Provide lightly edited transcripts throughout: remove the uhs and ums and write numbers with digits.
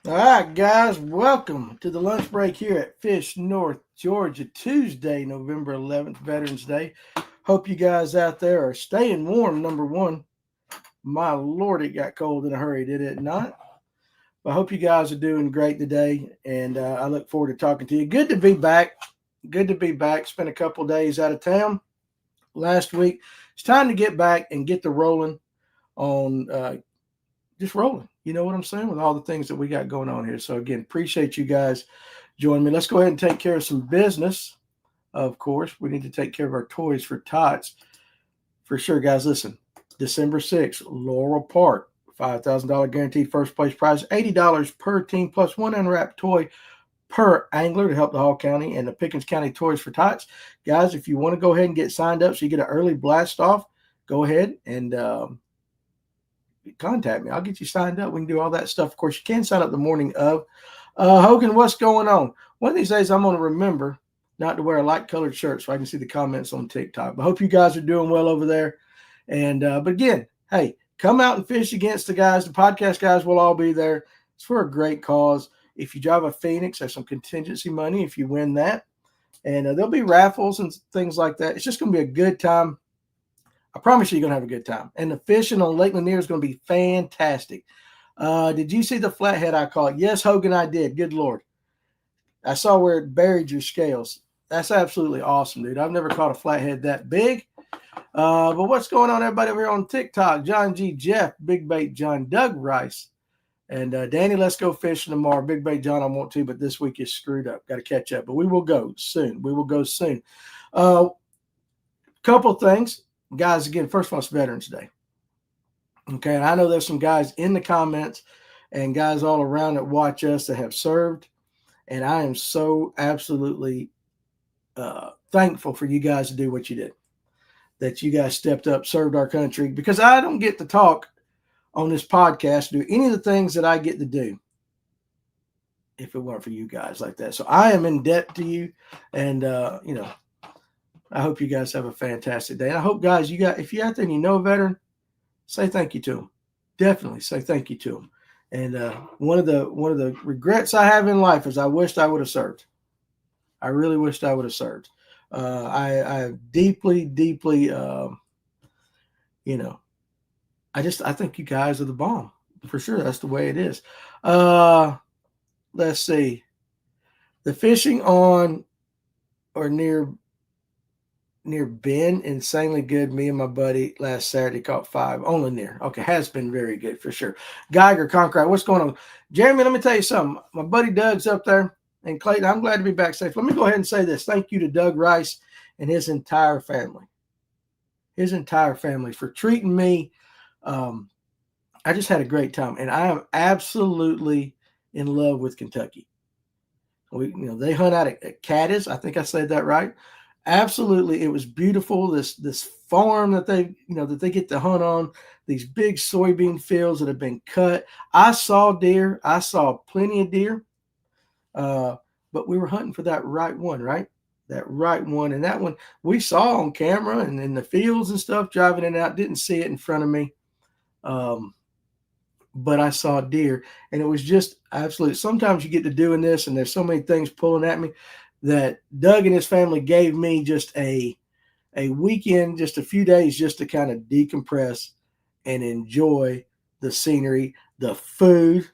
All right, guys, welcome to the lunch break here at Fish North, Georgia, Tuesday, November 11th, Veterans Day. Hope you guys out there are staying warm, number one. My Lord, it got cold in a hurry, did it not? I hope you guys are doing great today, and I look forward to talking to you. Good to be back. Good to be back. Spent a couple days out of town last week. It's time to get back and get the rolling on just rolling. You know what I'm saying? With all the things that we got going on here. So, again, appreciate you guys joining me. Let's go ahead and take care of some business. Of course, we need to take care of our toys for tots. For sure, guys, listen. December 6th, Laurel Park. $5,000 guaranteed first place prize, $80 per team, plus one unwrapped toy per angler to help the Hall County and the Pickens County Toys for Tots. Guys, if you want to go ahead and get signed up so you get an early blast off, go ahead and contact me. I'll get you signed up. We can do all that stuff. Of course, you can sign up the morning of. Hogan, what's going on? One of these days, I'm going to remember not to wear a light colored shirt so I can see the comments on TikTok. But I hope you guys are doing well over there. And but again, hey, come out and fish against the guys. The podcast guys will all be there. It's for a great cause. If you drive a Phoenix, there's some contingency money if you win that. And there'll be raffles and things like that. It's just going to be a good time. I promise you, you're going to have a good time. And the fishing on Lake Lanier is going to be fantastic. Did you see the flathead I caught? Yes, Hogan, I did. Good Lord. I saw where it buried your scales. That's absolutely awesome, dude. I've never caught a flathead that big. But what's going on, everybody over here on TikTok? John G. Jeff, Big Bait John, Doug Rice, and Danny, let's go fishing tomorrow. Big Bait John, I want to, but this week is screwed up. Got to catch up. But we will go soon. We will go soon. Couple things. Guys, again, first of all, it's Veterans Day. Okay, and I know there's some guys in the comments and guys all around that watch us that have served. And I am so absolutely thankful for you guys to do what you did. That you guys stepped up, served our country, because I don't get to talk on this podcast, do any of the things that I get to do if it weren't for you guys like that. So I am in debt to you, and I hope you guys have a fantastic day. And I hope, guys, if you're out there and you know a veteran, say thank you to them. Definitely say thank you to them. And one of the regrets I have in life is I wished I would have served. I really wished I would have served. I deeply, I think you guys are the bomb for sure. That's the way it is. Let's see. The fishing on or near Ben, insanely good. Me and my buddy last Saturday caught 5. Only near. Okay, has been very good for sure. Geiger, Conrad, what's going on? Jeremy, let me tell you something. My buddy Doug's up there. And Clayton, I'm glad to be back safe. Let me go ahead and say this. Thank you to Doug Rice and his entire family. His entire family for treating me. I just had a great time. And I am absolutely in love with Kentucky. They hunt out at Cadiz. I think I said that right. Absolutely. It was beautiful. This farm that they get to hunt on, these big soybean fields that have been cut. I saw deer. I saw plenty of deer. But we were hunting for that right one, right? That right one. And that one we saw on camera and in the fields and stuff, driving in and out, didn't see it in front of me. But I saw deer, and it was just absolute. Sometimes you get to doing this and there's so many things pulling at me that Doug and his family gave me just a weekend, just a few days just to kind of decompress and enjoy the scenery, the food.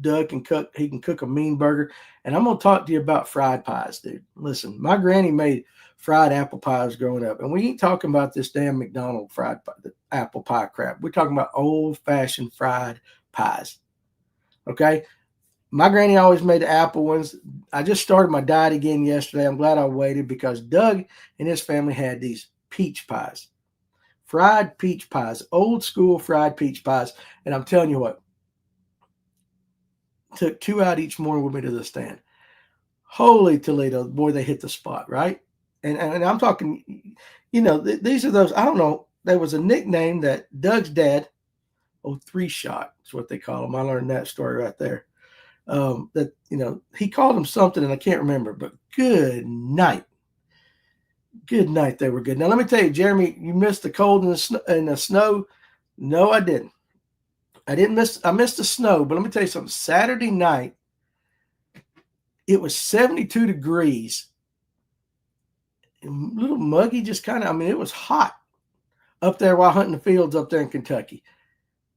Doug can cook. He can cook a mean burger. And I'm going to talk to you about fried pies, dude. Listen, my granny made fried apple pies growing up. And we ain't talking about this damn McDonald's fried pie, the apple pie crap. We're talking about old-fashioned fried pies. Okay? My granny always made the apple ones. I just started my diet again yesterday. I'm glad I waited because Doug and his family had these peach pies. Fried peach pies. Old school fried peach pies. And I'm telling you what. Took 2 out each morning with me to the stand. Holy Toledo, boy, they hit the spot, right? And I'm talking, these are those, I don't know, there was a nickname that Doug's dad, 3-shot is what they call him. I learned that story right there. He called him something and I can't remember, but good night. Good night, they were good. Now, let me tell you, Jeremy, you missed the cold and the snow. No, I didn't. I missed the snow, but let me tell you something. Saturday night, it was 72 degrees. A little muggy, just kind of, I mean, it was hot up there while hunting the fields up there in Kentucky.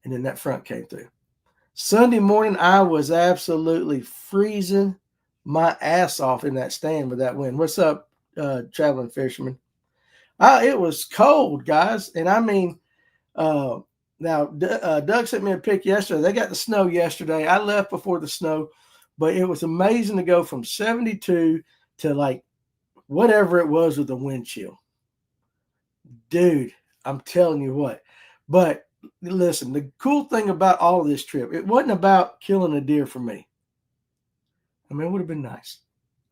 And then that front came through. Sunday morning, I was absolutely freezing my ass off in that stand with that wind. What's up, traveling fisherman? It was cold, guys. And I mean, now Doug sent me a pic yesterday. They got the snow yesterday. I left before the snow, but it was amazing to go from 72 to like whatever it was with the wind chill. Dude, I'm telling you what. But listen, the cool thing about all of this trip, it wasn't about killing a deer for me. I mean, it would have been nice.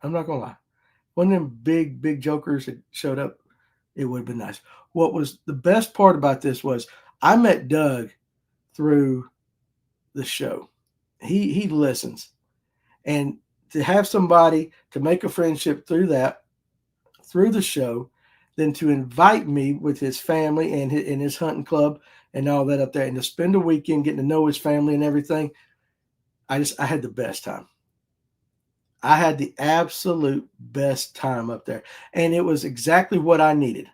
I'm not going to lie. One of them big jokers that showed up, it would have been nice. What was the best part about this was I met Doug through the show. He listens. And to have somebody to make a friendship through the show, then to invite me with his family and his hunting club and all that up there, and to spend a weekend getting to know his family and everything, I had the best time. I had the absolute best time up there. And it was exactly what I needed.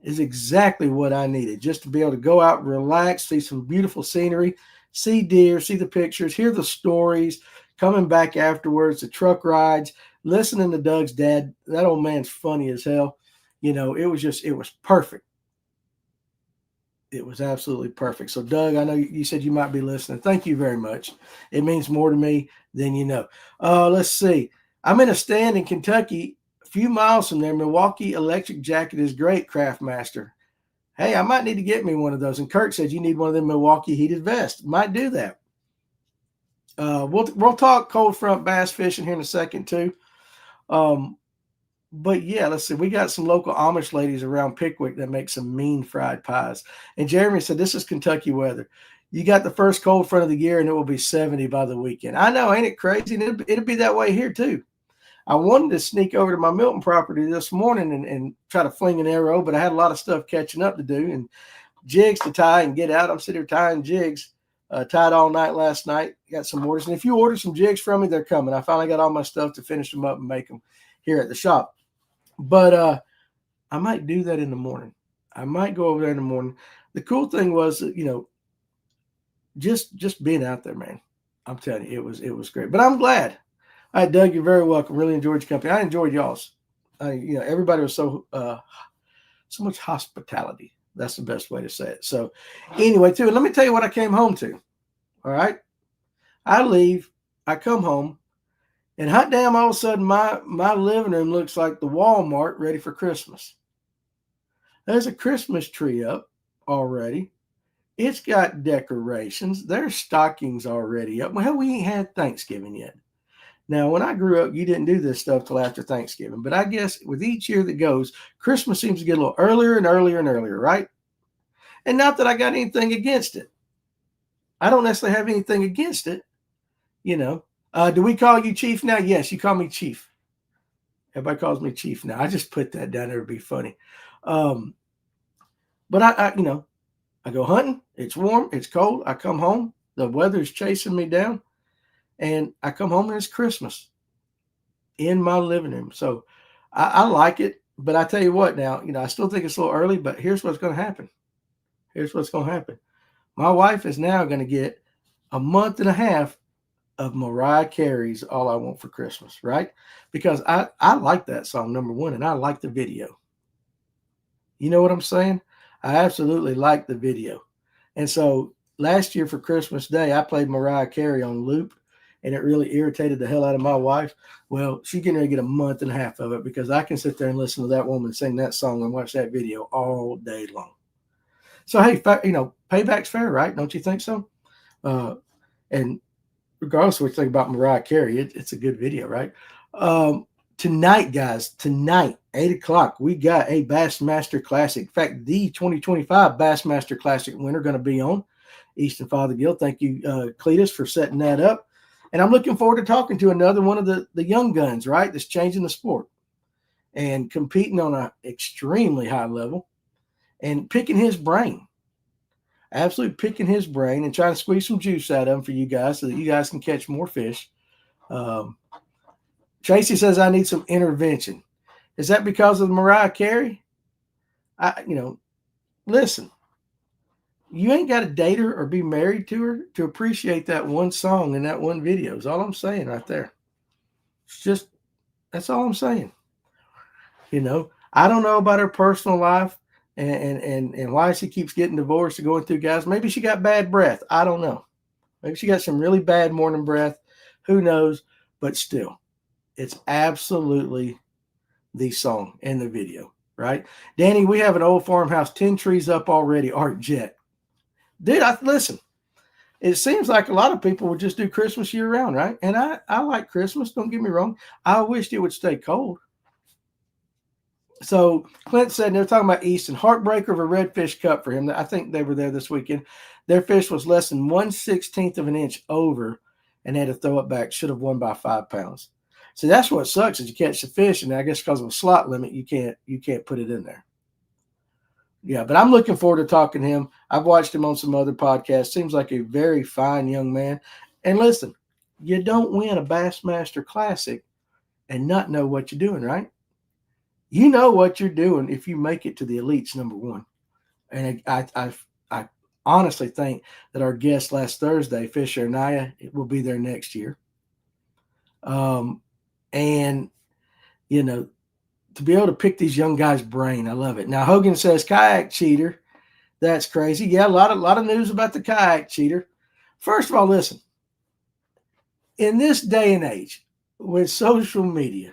Is exactly what I needed, just to be able to go out, relax, see some beautiful scenery, see deer, see the pictures, hear the stories, coming back afterwards, the truck rides, listening to Doug's dad. That old man's funny as hell. You know, it was perfect. It was absolutely perfect. So, Doug, I know you said you might be listening. Thank you very much. It means more to me than you know. Let's see. I'm in a stand in Kentucky, a few miles from there. Milwaukee electric jacket is great, Craftmaster. Hey, I might need to get me one of those. And Kurt said you need one of them Milwaukee heated vests. Might do that. We'll talk cold front bass fishing here in a second too. But yeah, let's see. We got some local Amish ladies around Pickwick that make some mean fried pies. And Jeremy said, this is Kentucky weather. You got the first cold front of the year and it will be 70 by the weekend. I know, ain't it crazy? And it'll be that way here too. I wanted to sneak over to my Milton property this morning and try to fling an arrow, but I had a lot of stuff catching up to do and jigs to tie and get out. I'm sitting here tying jigs. Tied all night last night. Got some orders. And if you order some jigs from me, they're coming. I finally got all my stuff to finish them up and make them here at the shop. But I might do that in the morning. I might go over there in the morning. The cool thing was, you know, just being out there, man. I'm telling you, it was great. But I'm glad. All right, Doug, you're very welcome. Really enjoyed your company. I enjoyed y'all's. Everybody was so much hospitality. That's the best way to say it. So anyway, too, and let me tell you what I came home to. All right. I leave, I come home, and hot damn, all of a sudden my living room looks like the Walmart ready for Christmas. There's a Christmas tree up already. It's got decorations. There's stockings already up. Well, we ain't had Thanksgiving yet. Now, when I grew up, you didn't do this stuff till after Thanksgiving. But I guess with each year that goes, Christmas seems to get a little earlier and earlier and earlier, right? And not that I got anything against it. I don't necessarily have anything against it, you know. Do we call you Chief now? Yes, you call me Chief. Everybody calls me Chief now. I just put that down there to be funny. But I go hunting. It's warm. It's cold. I come home. The weather's chasing me down. And I come home and it's Christmas in my living room. So I like it. But I tell you what now, I still think it's a little early, but here's what's going to happen. Here's what's going to happen. My wife is now going to get a month and a half of Mariah Carey's All I Want for Christmas, right? Because I like that song, number one, and I like the video. You know what I'm saying? I absolutely like the video. And so last year for Christmas Day, I played Mariah Carey on loop, and it really irritated the hell out of my wife. Well, she's getting ready to get a month and a half of it because I can sit there and listen to that woman sing that song and watch that video all day long. So, hey, payback's fair, right? Don't you think so? And regardless of what you think about Mariah Carey, it's a good video, right? Tonight, guys, 8 o'clock, we got a Bassmaster Classic. In fact, the 2025 Bassmaster Classic winner going to be on Easton Fothergill. Thank you, Cletus, for setting that up. And I'm looking forward to talking to another one of the young guns, right, that's changing the sport and competing on an extremely high level and picking his brain. absolutely picking his brain and trying to squeeze some juice out of him for you guys so that you guys can catch more fish. Tracy says I need some intervention. Is that because of Mariah Carey? Listen, you ain't got to date her or be married to her to appreciate that one song and that one video. Is all I'm saying right there. It's just, that's all I'm saying. I don't know about her personal life and why she keeps getting divorced and going through guys. Maybe she got bad breath. I don't know. Maybe she got some really bad morning breath. Who knows? But still, it's absolutely the song and the video, right? Danny, we have an old farmhouse, 10 trees up already, Art Jet. Dude, listen, it seems like a lot of people would just do Christmas year round, right? And I like Christmas, don't get me wrong. I wished it would stay cold. So Clint said they're talking about Easton. Heartbreaker of a redfish cut for him. I think they were there this weekend. Their fish was less than 1/16 of an inch over and they had to throw it back. Should have won by 5 pounds. So that's what sucks is you catch the fish, and I guess because of a slot limit, you can't put it in there. Yeah, but I'm looking forward to talking to him. I've watched him on some other podcasts. Seems like a very fine young man. And listen, you don't win a Bassmaster Classic and not know what you're doing, right? You know what you're doing if you make it to the elites, number one. And I honestly think that our guest last Thursday, Fisher Anaya, will be there next year. And, to be able to pick these young guys' brain, I love it. Now, Hogan says kayak cheater. That's crazy. Yeah, a lot of news about the kayak cheater. First of all, listen. In this day and age, with social media,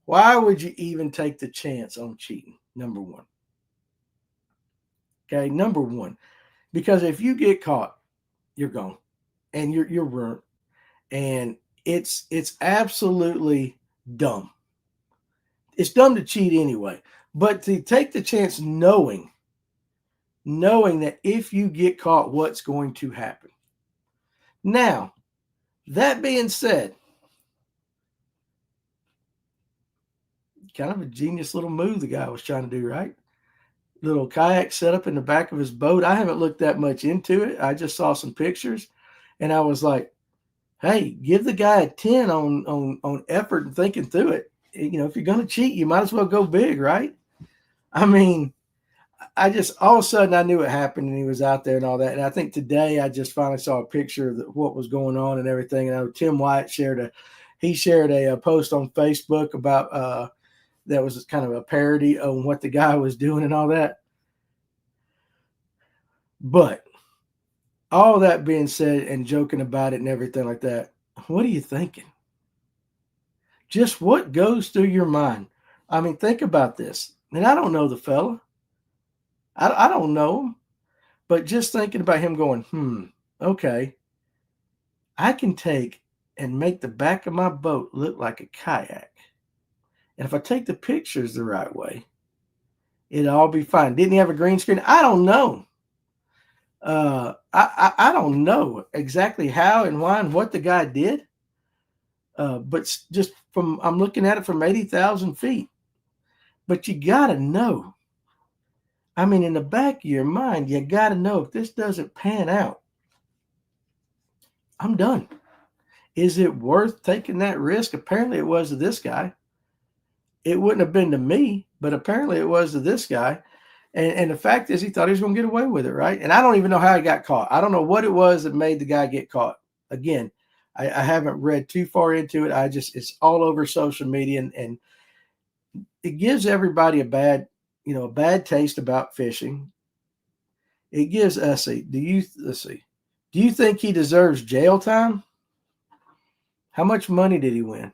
why would you even take the chance on cheating? Number one. Okay, number one. Because if you get caught, you're gone. And you're ruined. And it's absolutely dumb. It's dumb to cheat anyway. But to take the chance knowing that if you get caught, what's going to happen. Now, that being said, kind of a genius little move the guy was trying to do, right? Little kayak set up in the back of his boat. I haven't looked that much into it. I just saw some pictures, and I was like, hey, give the guy a 10 on effort and thinking through it. If you're going to cheat, you might as well go big, right? I mean, I just, all of a sudden I knew it happened and he was out there and all that. And I think today I just finally saw a picture of what was going on and everything. And I know Tim White shared a post on Facebook about that was kind of a parody on what the guy was doing and all that. But all that being said and joking about it and everything like that, what are you thinking? Just what goes through your mind? I mean, think about this. And I don't know the fella. I don't know him. But just thinking about him going, okay, I can take and make the back of my boat look like a kayak. And if I take the pictures the right way, it'll all be fine. Didn't he have a green screen? I don't know. I don't know exactly how and why and what the guy did. But just I'm looking at it from 80,000 feet. But you got to know. I mean, in the back of your mind, you got to know if this doesn't pan out, I'm done. Is it worth taking that risk? Apparently it was to this guy. It wouldn't have been to me, but apparently it was to this guy. And the fact is he thought he was going to get away with it, right? And I don't even know how he got caught. I don't know what it was that made the guy get caught. Again, I haven't read too far into it. It's all over social media and it gives everybody a bad taste about fishing. It gives us do you think he deserves jail time? How much money did he win?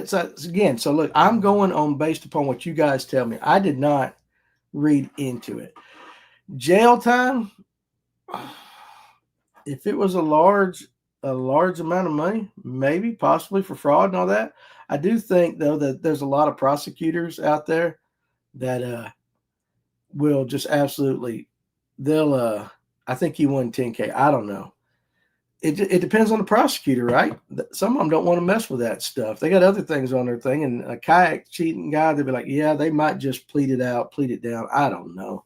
So look, I'm going on based upon what you guys tell me. I did not read into it. Jail time, if it was a large amount of money, maybe possibly for fraud and all that. I do think though that there's a lot of prosecutors out there that will just absolutely I think he won $10K. I don't know. it depends on the prosecutor, right? Some of them don't want to mess with that stuff. They got other things on their thing, and a kayak cheating guy, they'd be like, yeah, they might just plead it down. I don't know.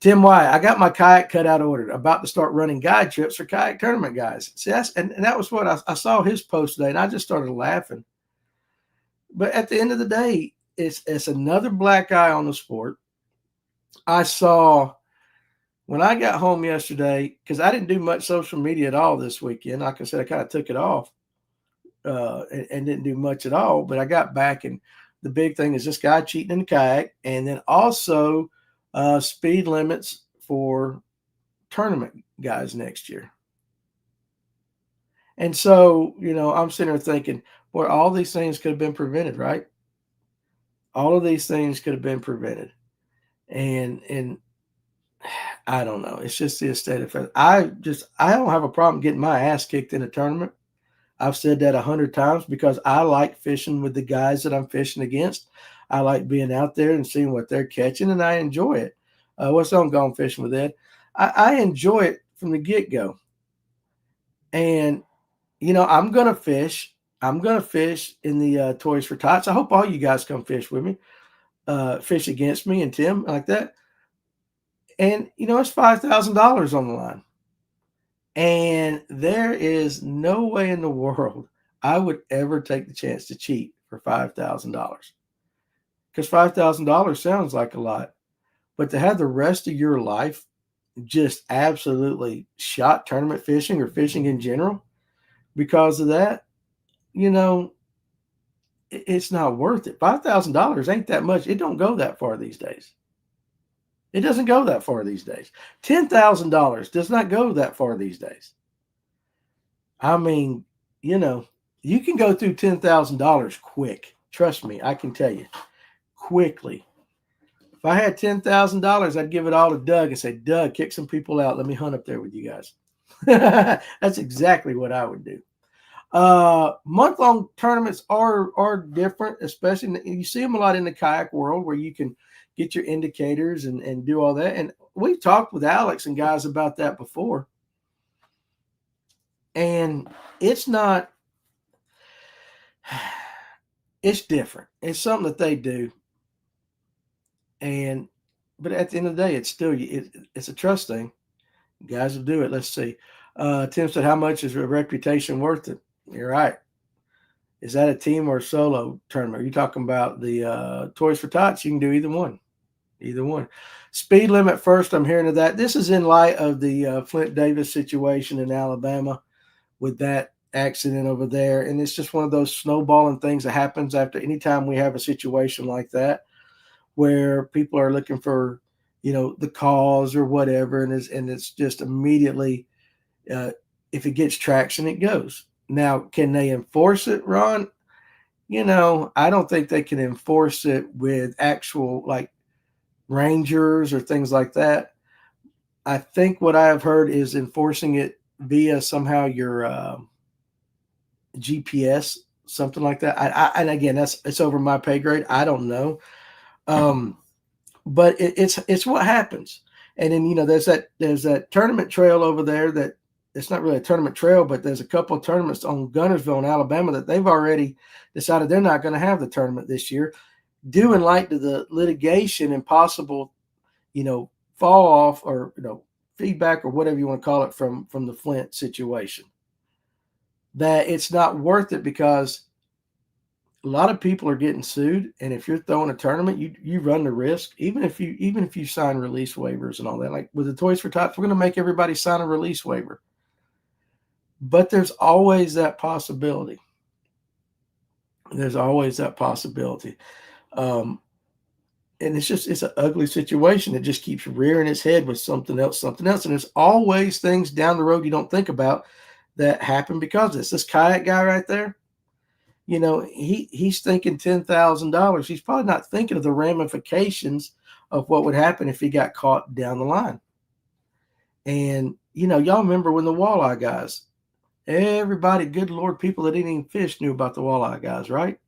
Tim Y, I got my kayak cutout ordered. About to start running guide trips for kayak tournament guys. See, and that was what I saw his post today, and I just started laughing. But at the end of the day, it's another black eye on the sport. I saw when I got home yesterday, because I didn't do much social media at all this weekend. Like I said, I kind of took it off and didn't do much at all. But I got back, and the big thing is this guy cheating in the kayak, and then also speed limits for tournament guys next year. And so, I'm sitting there thinking, boy, all these things could have been prevented, right? All of these things could have been prevented. And I don't know. It's just the state of it. I don't have a problem getting my ass kicked in a tournament. I've said that 100 times because I like fishing with the guys that I'm fishing against. I like being out there and seeing what they're catching, and I enjoy it. What's on Gone Fishing with Ed? I enjoy it from the get-go. And, I'm going to fish. I'm going to fish in the Toys for Tots. I hope all you guys come fish with me, fish against me and Tim like that. And, it's $5,000 on the line. And there is no way in the world I would ever take the chance to cheat for $5,000. Because $5,000 sounds like a lot. But to have the rest of your life just absolutely shot tournament fishing or fishing in general because of that, it's not worth it. $5,000 ain't that much. It don't go that far these days. It doesn't go that far these days. $10,000 does not go that far these days. I mean, you can go through $10,000 quick. Trust me, I can tell you, quickly. If I had $10,000, I'd give it all to Doug and say, Doug, kick some people out. Let me hunt up there with you guys. That's exactly what I would do. Month-long tournaments are different, especially you see them a lot in the kayak world where you can get your indicators and do all that. And we've talked with Alex and guys about that before. And it's different. It's something that they do. But at the end of the day, it's a trust thing. You guys will do it. Let's see. Tim said, how much is a reputation worth it? You're right. Is that a team or a solo tournament? Are you talking about the Toys for Tots? You can do either one. Either one. Speed limit first. I'm hearing of that. This is in light of the Flint Davis situation in Alabama with that accident over there. And it's just one of those snowballing things that happens after any time we have a situation like that where people are looking for, the cause or whatever. And it's just immediately, if it gets traction, it goes. Now, can they enforce it, Ron? I don't think they can enforce it with actual like rangers or things like that. I think what I have heard is enforcing it via somehow your GPS, something like that. And again, it's over my pay grade. I don't know. But it's what happens. And then, there's that tournament trail over there that it's not really a tournament trail, but there's a couple of tournaments on Gunnersville in Alabama that they've already decided they're not going to have the tournament this year, due in light to the litigation and possible, fall off or, feedback or whatever you want to call it from the Flint situation. That it's not worth it because a lot of people are getting sued, and if you're throwing a tournament, you run the risk. Even if you sign release waivers and all that, like with the Toys for Tots, we're going to make everybody sign a release waiver. But there's always that possibility. There's always that possibility. And it's an ugly situation. It just keeps rearing its head with something else. And there's always things down the road you don't think about that happen because of this. This kayak guy right there, he's thinking $10,000. He's probably not thinking of the ramifications of what would happen if he got caught down the line. And, y'all remember when the walleye guys, everybody, good Lord, people that didn't even fish knew about the walleye guys, right?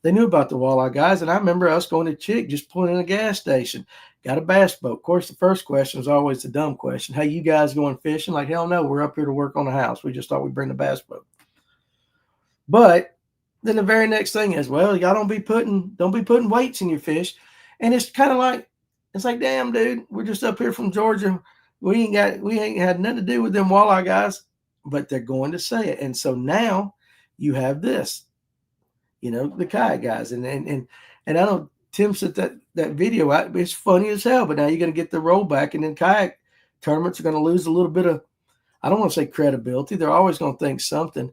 They knew about the walleye guys, and I remember us going to Chick, just pulling in a gas station, got a bass boat. Of course, the first question was always the dumb question. Hey, you guys going fishing? Like, hell no, we're up here to work on the house. We just thought we'd bring the bass boat. But then the very next thing is, well, y'all don't be putting weights in your fish. And it's kind of like, it's like, damn, dude, we're just up here from Georgia. We ain't had nothing to do with them walleye guys, but they're going to say it. And so now you have this, the kayak guys. And I know Tim sent that video out. It's funny as hell, but now you're going to get the rollback, and then kayak tournaments are going to lose a little bit of, I don't want to say credibility. They're always going to think something.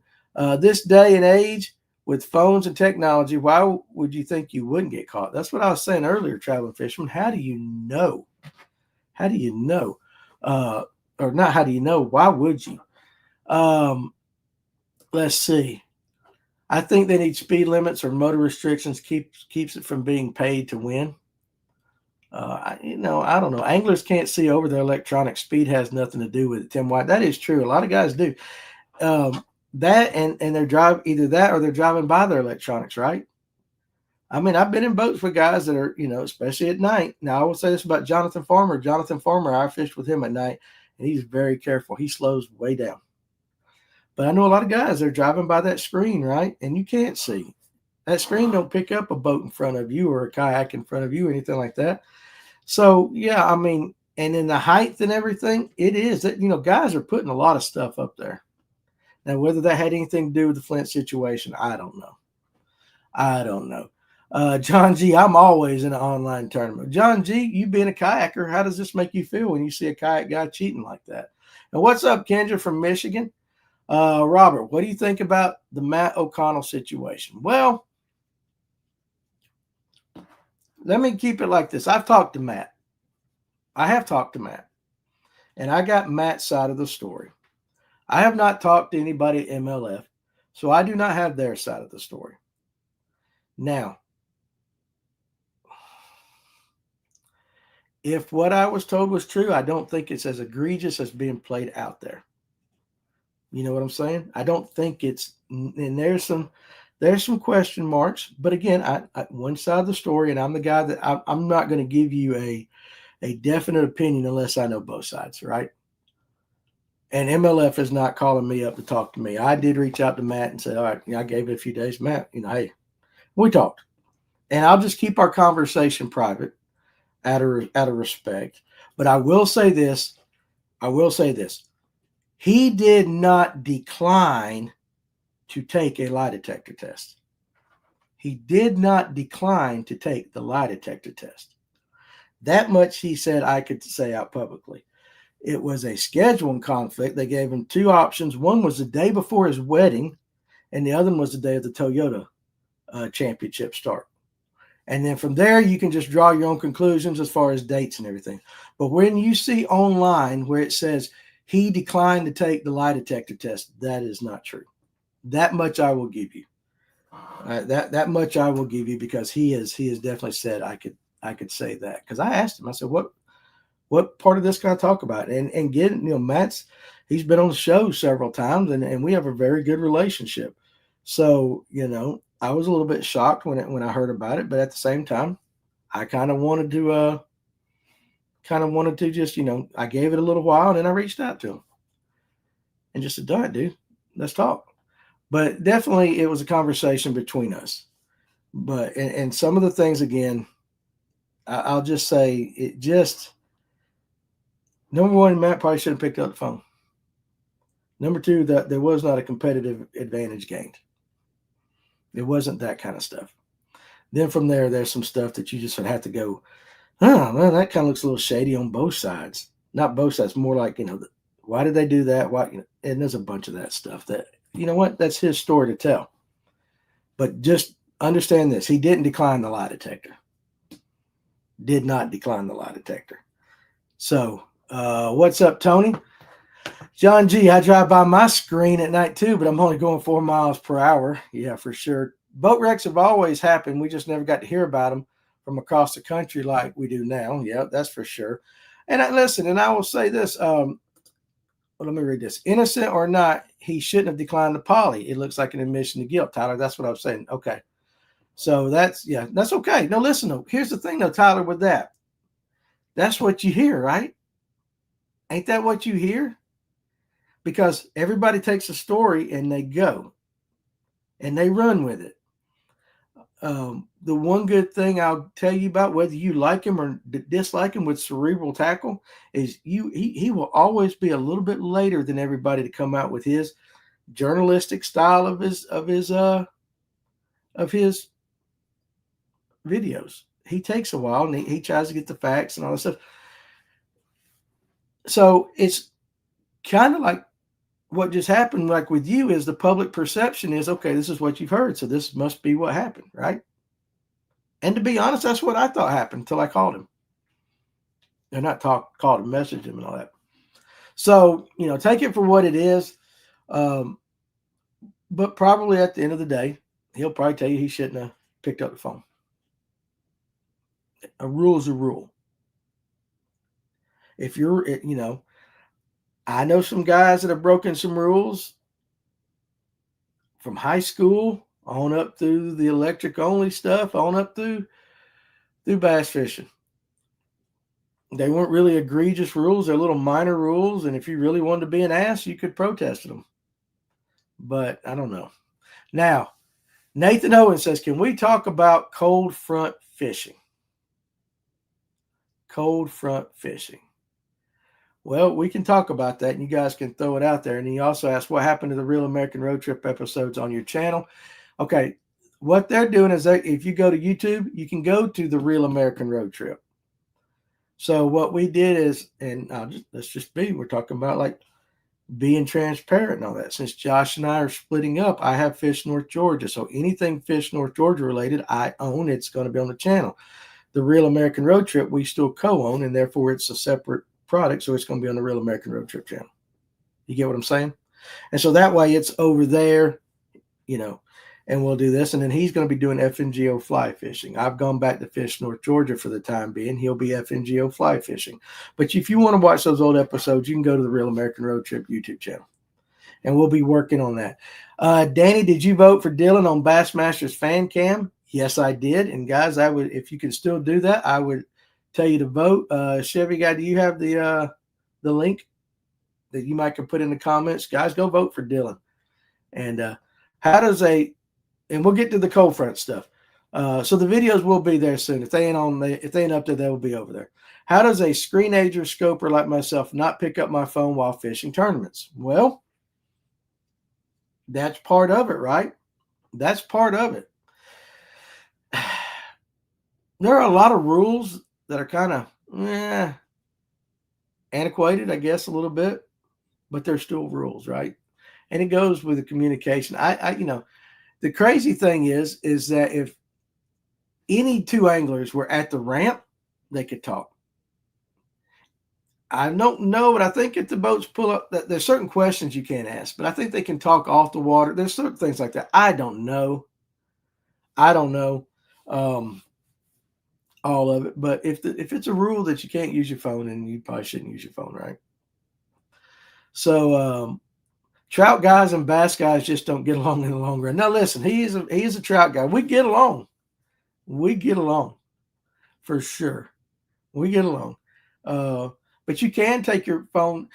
This day and age with phones and technology, why would you think you wouldn't get caught? That's what I was saying earlier, traveling fisherman. How do you know? How do you know? Or not how do you know? Why would you? Let's see. I think they need speed limits or motor restrictions keeps it from being paid to win. I don't know. Anglers can't see over their electronics. Speed has nothing to do with it, Tim White. That is true. A lot of guys do. That and they're either that or they're driving by their electronics, right? I mean, I've been in boats with guys that are, especially at night. Now, I will say this about Jonathan Farmer. Jonathan Farmer, I fished with him at night, and he's very careful. He slows way down. But I know a lot of guys, they're driving by that screen, right? And you can't see. That screen don't pick up a boat in front of you or a kayak in front of you or anything like that. So, yeah, I mean, and in the height and everything, it is that, guys are putting a lot of stuff up there. Now, whether that had anything to do with the Flint situation, I don't know. John G, I'm always in an online tournament. John G, you being a kayaker, how does this make you feel when you see a kayak guy cheating like that? And what's up, Kendra from Michigan? Robert, what do you think about the Matt O'Connell situation? Well, let me keep it like this. I have talked to Matt. And I got Matt's side of the story. I have not talked to anybody at MLF, so I do not have their side of the story. Now, if what I was told was true, I don't think it's as egregious as being played out there. You know what I'm saying? I don't think it's, and there's some question marks, but again, I one side of the story, and I'm the guy that I'm not going to give you a definite opinion unless I know both sides, right? And MLF is not calling me up to talk to me. I did reach out to Matt and say, all right, I gave it a few days. Matt, hey, we talked. And I'll just keep our conversation private out of respect. But I will say this. He did not decline to take a lie detector test. He did not decline to take the lie detector test. That much he said I could say out publicly. It was a scheduling conflict. They gave him two options. One was the day before his wedding, and the other one was the day of the Toyota championship start. And then from there, you can just draw your own conclusions as far as dates and everything. But when you see online where it says he declined to take the lie detector test, that is not true. That much I will give you. That much I will give you, because he has definitely said I could say that. Because I asked him, I said, what part of this can I talk about? And getting, Matt's, he's been on the show several times, and we have a very good relationship. So, I was a little bit shocked when I heard about it, but at the same time, I kind of wanted to just, I gave it a little while, and then I reached out to him and just said, all right, dude, let's talk. But definitely it was a conversation between us. But, and some of the things, again, I'll just say it just, number one, Matt probably should have picked up the phone. Number two, that there was not a competitive advantage gained. It wasn't that kind of stuff. Then from there, there's some stuff that you just would have to go, oh, well, that kind of looks a little shady on both sides. Not both sides, more like, why did they do that? Why? And there's a bunch of that stuff that, that's his story to tell. But just understand this. He didn't decline the lie detector. Did not decline the lie detector. So, what's up, Tony? John G, I drive by my screen at night too, but I'm only going 4 miles per hour. Yeah, for sure. Boat wrecks have always happened. We just never got to hear about them from across the country like we do now. Yeah, that's for sure. And I will say this. Let me read this. Innocent or not, he shouldn't have declined the poly. It looks like an admission to guilt, Tyler. That's what I was saying. Okay. So that's okay. Now listen though, here's the thing though, Tyler, with that. That's what you hear, right? Ain't that what you hear? Because everybody takes a story and they go and they run with it. The one good thing I'll tell you about, whether you like him or dislike him with cerebral tackle, is he will always be a little bit later than everybody to come out with his journalistic style of his videos. He takes a while and he tries to get the facts and all this stuff. So it's kind of like what just happened, like with you, is the public perception is, okay, this is what you've heard, so this must be what happened, right? And to be honest, that's what I thought happened until I called him. And not called him, messaged him and all that. So, take it for what it is. But probably at the end of the day, he'll probably tell you he shouldn't have picked up the phone. A rule is a rule. If you're, I know some guys that have broken some rules from high school on up through the electric only stuff, on up through bass fishing. They weren't really egregious rules. They're little minor rules. And if you really wanted to be an ass, you could protest them. But I don't know. Now, Nathan Owen says, can we talk about cold front fishing? Cold front fishing. Well, we can talk about that, and you guys can throw it out there. And he also asked, what happened to the Real American Road Trip episodes on your channel? Okay, what they're doing is if you go to YouTube, you can go to the Real American Road Trip. So what we did is, and we're talking about like being transparent and all that. Since Josh and I are splitting up, I have Fish North Georgia. So anything Fish North Georgia related, I own. It's going to be on the channel. The Real American Road Trip, we still co-own, and therefore it's a separate product. So it's going to be on the Real American Road Trip channel. You get what I'm saying? And so that way it's over there, and we'll do this. And then he's going to be doing FNGO fly fishing. I've gone back to Fish North Georgia for the time being. He'll be FNGO fly fishing. But if you want to watch those old episodes, you can go to the Real American Road Trip YouTube channel. And we'll be working on that. Danny, did you vote for Dylan on Bassmasters fan cam? Yes, I did. And guys, I would, if you can still do that, I would tell you to vote. Chevy guy, do you have the link that you might can put in the comments? Guys, go vote for Dylan. And and we'll get to the cold front stuff. So the videos will be there soon. If they ain't up there, they will be over there. How does a screen-ager scoper like myself not pick up my phone while fishing tournaments? Well, that's part of it, right? That's part of it. There are a lot of rules that are kind of antiquated, I guess, a little bit, but they're still rules, right? And it goes with the communication. The crazy thing is that if any two anglers were at the ramp, they could talk. I don't know, but I think if the boats pull up, there's certain questions you can't ask, but I think they can talk off the water. There's certain things like that. I don't know. All of it, but if it's a rule that you can't use your phone, then you probably shouldn't use your phone, right? So trout guys and bass guys just don't get along in the long run. Now listen, he is a trout guy. We get along for sure. We get along. But you can take your phone.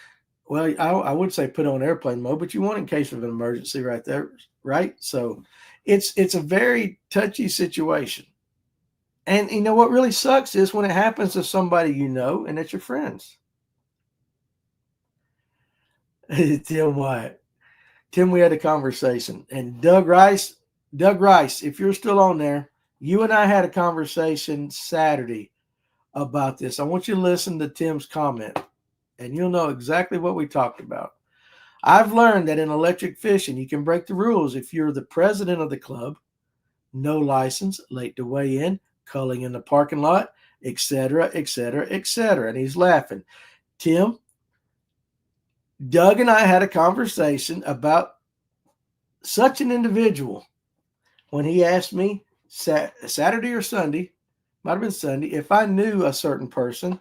Well, I would say put on airplane mode, but you want in case of an emergency right there, right? So it's a very touchy situation. And what really sucks is when it happens to somebody and it's your friends. Tim Wyatt. Tim, we had a conversation. And Doug Rice, if you're still on there, you and I had a conversation Saturday about this. I want you to listen to Tim's comment, and you'll know exactly what we talked about. I've learned that in electric fishing, you can break the rules if you're the president of the club, no license, late to weigh in, culling in the parking lot, etc., etc., etc. And he's laughing. Tim, Doug and I had a conversation about such an individual when he asked me Saturday or Sunday, might have been Sunday, if I knew a certain person.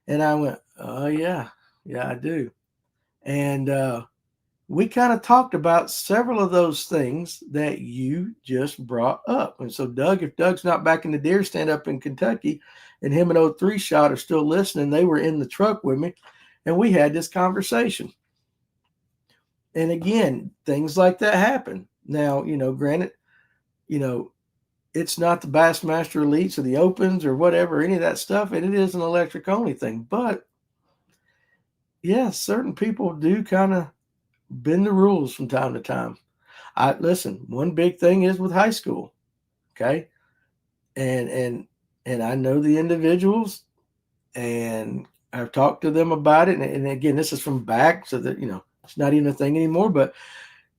And I went, oh, yeah, I do. And we kind of talked about several of those things that you just brought up. And so, Doug, if Doug's not back in the deer stand up in Kentucky and him and 03 Shot are still listening, they were in the truck with me and we had this conversation. And again, things like that happen. Now, granted, it's not the Bassmaster Elites or the Opens or whatever, any of that stuff, and it is an electric only thing. But yeah, certain people do kind of bend the rules from time to time. Listen, one big thing is with high school, okay? And I know the individuals, and I've talked to them about it. And again, this is from back, so that it's not even a thing anymore. But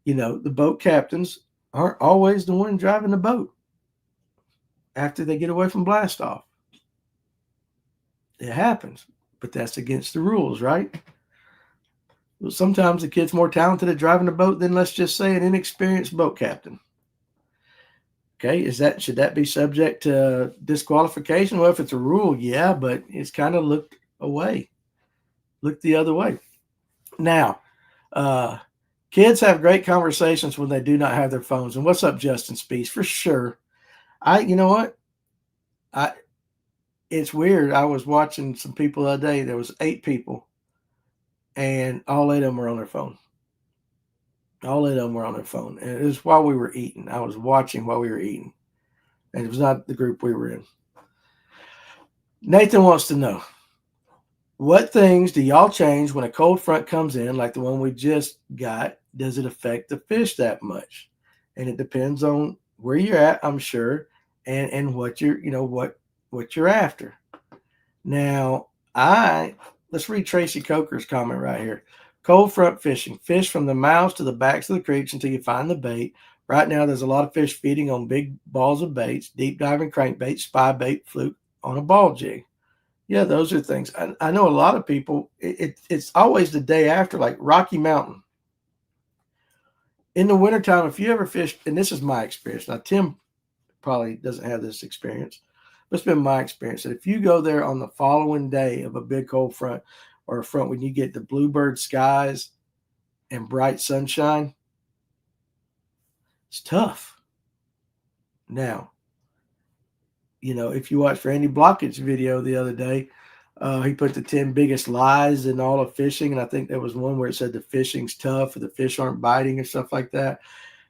the boat captains aren't always the one driving the boat after they get away from blast off. It happens, but that's against the rules, right? Well, sometimes the kid's more talented at driving a boat than, let's just say, an inexperienced boat captain. Okay, should that be subject to disqualification? Well, if it's a rule, yeah, but it's kind of looked the other way. Now, kids have great conversations when they do not have their phones. And what's up, Justin Spees? For sure. You know what? It's weird. I was watching some people the other day. There was 8 people, and all 8 of them were on their phone. All 8 of them were on their phone. And it was while we were eating. I was watching while we were eating. And it was not the group we were in. Nathan wants to know, what things do y'all change when a cold front comes in, like the one we just got? Does it affect the fish that much? And it depends on where you're at, I'm sure, and what you're, what you're after. Now, let's read Tracy Coker's comment right here. Cold front fishing. Fish from the mouths to the backs of the creeks until you find the bait. Right now, there's a lot of fish feeding on big balls of baits, deep diving crankbait, spy bait, fluke on a ball jig. Yeah, those are things. I know a lot of people, it's always the day after, like Rocky Mountain. In the wintertime, if you ever fish, and this is my experience. Now, Tim probably doesn't have this experience, but it's been my experience that if you go there on the following day of a big cold front, or a front when you get the bluebird skies and bright sunshine, it's tough. Now, if you watched Randy Blockett's video the other day, he put the 10 biggest lies in all of fishing. And I think there was one where it said the fishing's tough or the fish aren't biting or stuff like that.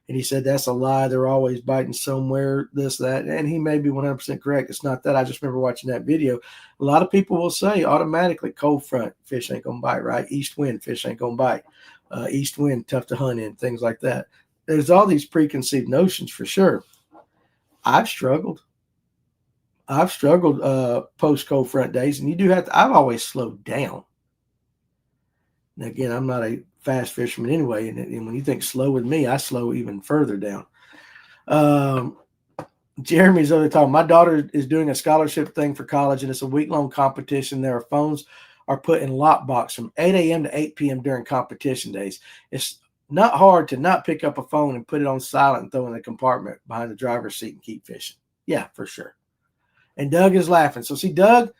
And he said, that's a lie. They're always biting somewhere, this, that. And he may be 100% correct. It's not that. I just remember watching that video. A lot of people will say automatically cold front, fish ain't going to bite, right? East wind, fish ain't going to bite. East wind, tough to hunt in, things like that. There's all these preconceived notions for sure. I've struggled post cold front days, and you do have to. I've always slowed down. And again, I'm not a fast fisherman anyway, and when you think slow with me, I slow even further down. Jeremy's over talking. My daughter is doing a scholarship thing for college, and it's a week-long competition. Their phones are put in lockbox from 8 a.m. to 8 p.m. during competition days. It's not hard to not pick up a phone and put it on silent and throw it in the compartment behind the driver's seat and keep fishing. Yeah, for sure. And Doug is laughing. So see, Doug,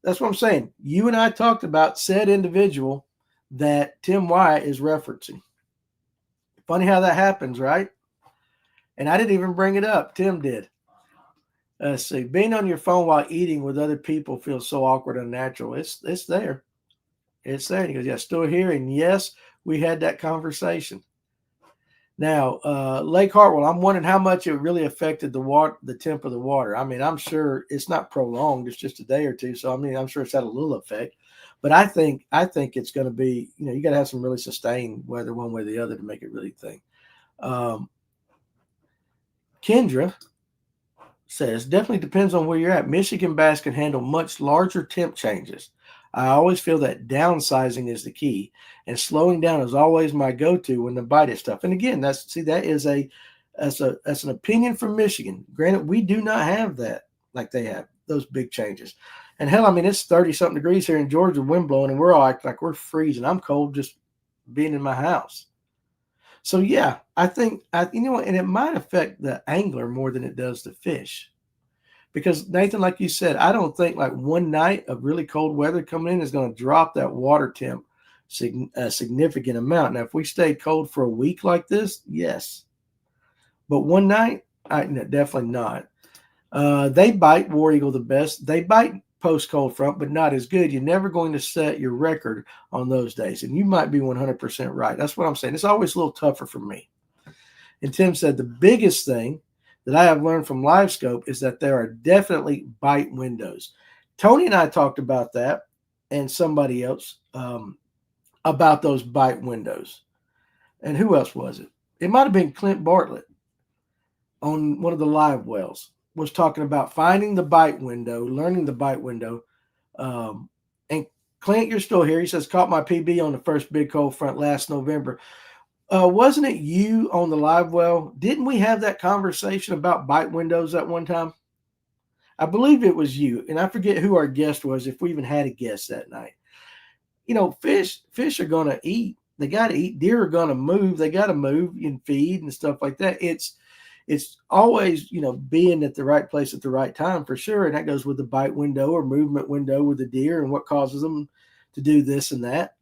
that's what I'm saying. You and I talked about said individual that Tim Wyatt is referencing. Funny how that happens, right? And I didn't even bring it up. Tim did. Let's see. Being on your phone while eating with other people feels so awkward and unnatural. It's there. It's there. And he goes, yeah, still here. And yes, we had that conversation. Now, Lake Hartwell, I'm wondering how much it really affected the temp of the water. I mean, I'm sure it's not prolonged. It's just a day or two. So, I mean, I'm sure it's had a little effect. But I think it's going to be, you got to have some really sustained weather one way or the other to make it really thing. Kendra says, definitely depends on where you're at. Michigan bass can handle much larger temp changes. I always feel that downsizing is the key, and slowing down is always my go-to when the bite is tough. And again, that's an opinion from Michigan. Granted, we do not have that like they have, those big changes. And hell, I mean, it's 30-something degrees here in Georgia, wind blowing, and we're all acting like we're freezing. I'm cold just being in my house. So, yeah, I think, and it might affect the angler more than it does the fish. Because, Nathan, like you said, I don't think like one night of really cold weather coming in is going to drop that water temp a significant amount. Now, if we stayed cold for a week like this, yes. But one night, no, definitely not. They bite War Eagle the best. They bite post cold front, but not as good. You're never going to set your record on those days. And you might be 100% right. That's what I'm saying. It's always a little tougher for me. And Tim said the biggest thing that I have learned from live scope is that there are definitely bite windows. Tony and I talked about that, and somebody else about those bite windows. And who else was it? It might have been Clint Bartlett on one of the live wells, was talking about finding the bite window, learning the bite window. And Clint, you're still here. He says, caught my PB on the first big cold front last November. Wasn't it you on the live well? Didn't we have that conversation about bite windows at one time? I believe it was you, and I forget who our guest was, if we even had a guest that night. You know, fish are going to eat. They got to eat. Deer are going to move. They got to move and feed and stuff like that. It's always, being at the right place at the right time for sure. And that goes with the bite window or movement window with the deer and what causes them to do this and that.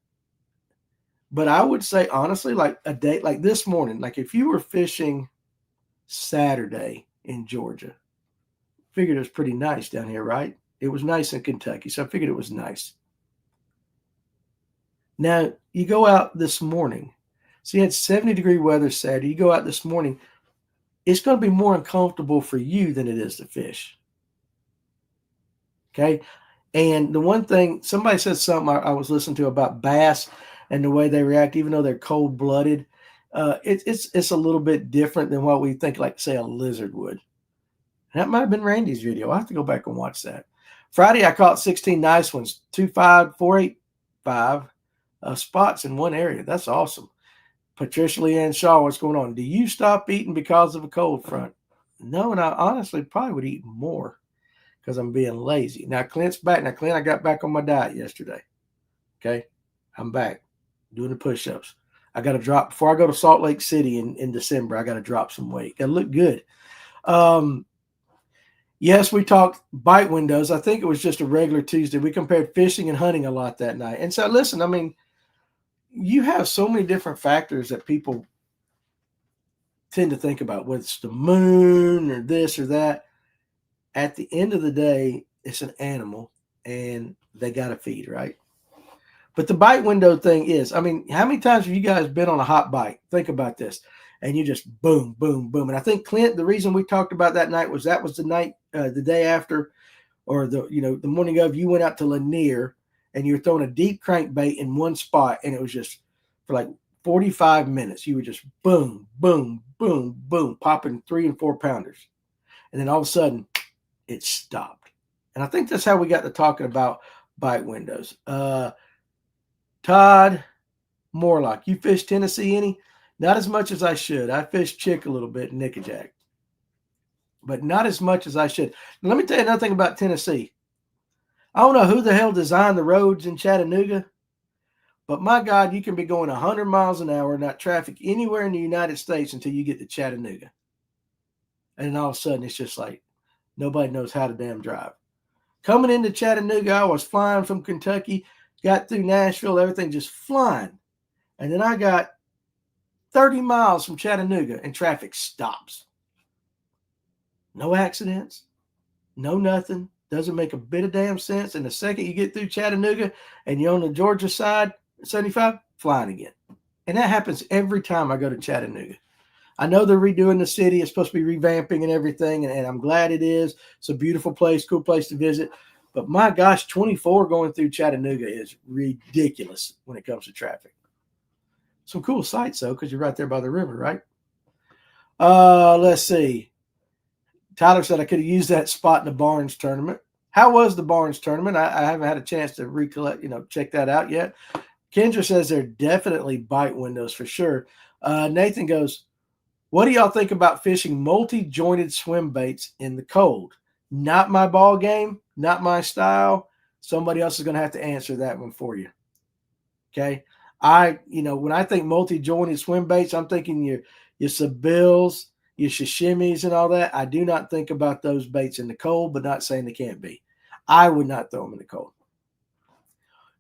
But I would say, honestly, like a day like this morning, like if you were fishing Saturday in Georgia, figured it was pretty nice down here, right? It was nice in Kentucky, so I figured it was nice. Now, you go out this morning. So you had 70-degree weather Saturday. You go out this morning, it's going to be more uncomfortable for you than it is to fish. Okay? And the one thing, somebody said something I was listening to about bass and the way they react, even though they're cold-blooded, it's a little bit different than what we think, like, say, a lizard would. And that might have been Randy's video. I'll have to go back and watch that. Friday, I caught 16 nice ones, 2.5, 4.85 spots in one area. That's awesome. Patricia Leanne Shaw, what's going on? Do you stop eating because of a cold front? No, and I honestly probably would eat more because I'm being lazy. Now, Clint's back. Now, Clint, I got back on my diet yesterday. Okay? I'm back doing the push-ups. I got to drop, before I go to Salt Lake City in December, I got to drop some weight. Got to look good. Yes, we talked bite windows. I think it was just a regular Tuesday. We compared fishing and hunting a lot that night. And so, listen, I mean, you have so many different factors that people tend to think about, whether it's the moon or this or that. At the end of the day, it's an animal and they got to feed, right? But the bite window thing is, I mean, how many times have you guys been on a hot bite? Think about this. And you just boom, boom, boom. And I think, Clint, the reason we talked about that night was that was the night, the day after, or the morning of, you went out to Lanier and you were throwing a deep crankbait in one spot. And it was just for like 45 minutes. You were just boom, boom, boom, boom, popping 3 and 4 pounders. And then all of a sudden it stopped. And I think that's how we got to talking about bite windows. Todd Morlock, you fish Tennessee any? Not as much as I should. I fish chick a little bit in Nickajack, but not as much as I should. Now, let me tell you another thing about Tennessee. I don't know who the hell designed the roads in Chattanooga, but my God, you can be going 100 miles an hour, not traffic anywhere in the United States until you get to Chattanooga. And then all of a sudden, it's just like nobody knows how to damn drive. Coming into Chattanooga, I was flying from Kentucky, got through Nashville, everything just flying. And then I got 30 miles from Chattanooga and traffic stops. No accidents, no nothing. Doesn't make a bit of damn sense. And the second you get through Chattanooga and you're on the Georgia side, 75, flying again. And that happens every time I go to Chattanooga. I know they're redoing the city. It's supposed to be revamping and everything, and I'm glad it is. It's a beautiful place, cool place to visit. But my gosh, 24 going through Chattanooga is ridiculous when it comes to traffic. Some cool sights, though, because you're right there by the river, right? Let's see. Tyler said I could have used that spot in the Barnes tournament. How was the Barnes tournament? I haven't had a chance to recollect, check that out yet. Kendra says they're definitely bite windows for sure. Nathan goes, what do y'all think about fishing multi-jointed swim baits in the cold? Not my ball game, not my style. Somebody else is going to have to answer that one for you. Okay? When I think multi-jointed swim baits, I'm thinking your Sabills, your sashimis and all that. I do not think about those baits in the cold, but not saying they can't be. I would not throw them in the cold.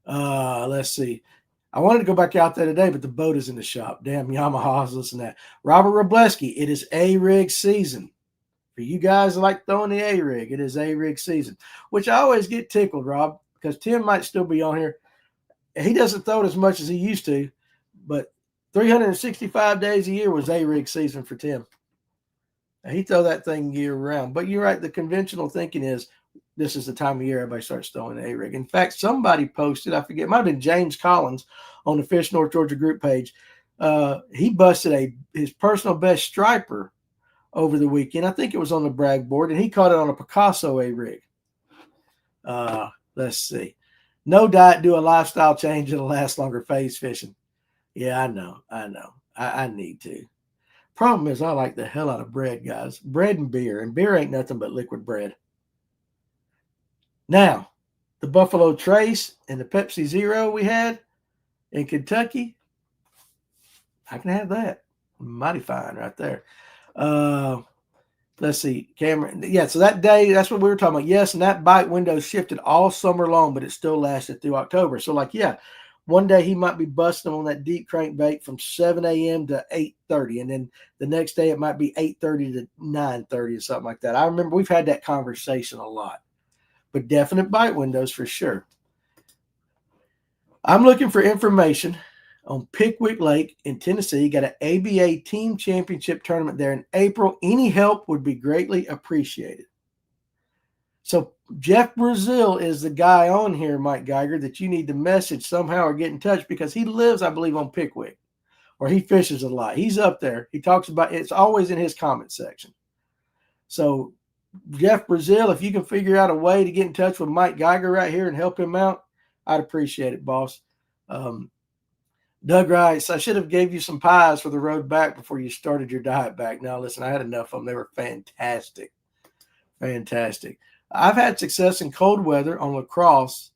Let's see. I wanted to go back out there today, but the boat is in the shop. Damn Yamahas, listen to that. Robert Robleski, it is A-rig season. For you guys that like throwing the A-rig, it is A-rig season, which I always get tickled, Rob, because Tim might still be on here. He doesn't throw it as much as he used to, but 365 days a year was A-rig season for Tim. He throw that thing year round. But you're right, the conventional thinking is this is the time of year everybody starts throwing the A-rig. In fact, somebody posted, I forget, it might have been James Collins on the Fish North Georgia group page. He busted his personal best striper over the weekend. I think it was on the brag board, and he caught it on a Picasso A-rig. Let's see. No diet, do a lifestyle change, it'll last longer, phase fishing. Yeah, I know. I need to. Problem is, I like the hell out of bread, guys. Bread and beer ain't nothing but liquid bread. Now, the Buffalo Trace and the Pepsi Zero we had in Kentucky, I can have that. Mighty fine right there. Let's see, Cameron. Yeah, so that day, that's what we were talking about. Yes, and that bite window shifted all summer long, but it still lasted through October. So, like, yeah, one day he might be busting on that deep crankbait from 7 a.m. to 8:30, and then the next day it might be 8:30 to 9:30 or something like that. I remember we've had that conversation a lot, but definite bite windows for sure. I'm looking for information on Pickwick Lake in Tennessee. Got an ABA team championship tournament there in April. Any help would be greatly appreciated. So Jeff Brazil is the guy on here, Mike Geiger, that you need to message somehow or get in touch, because he lives, I believe, on Pickwick, or he fishes a lot. He's up there. He talks about it's always in his comment section. So Jeff Brazil, if you can figure out a way to get in touch with Mike Geiger right here and help him out, I'd appreciate it, boss. Doug writes, I should have gave you some pies for the road back before you started your diet back. Now, listen, I had enough of them. They were fantastic. Fantastic. I've had success in cold weather on lacrosse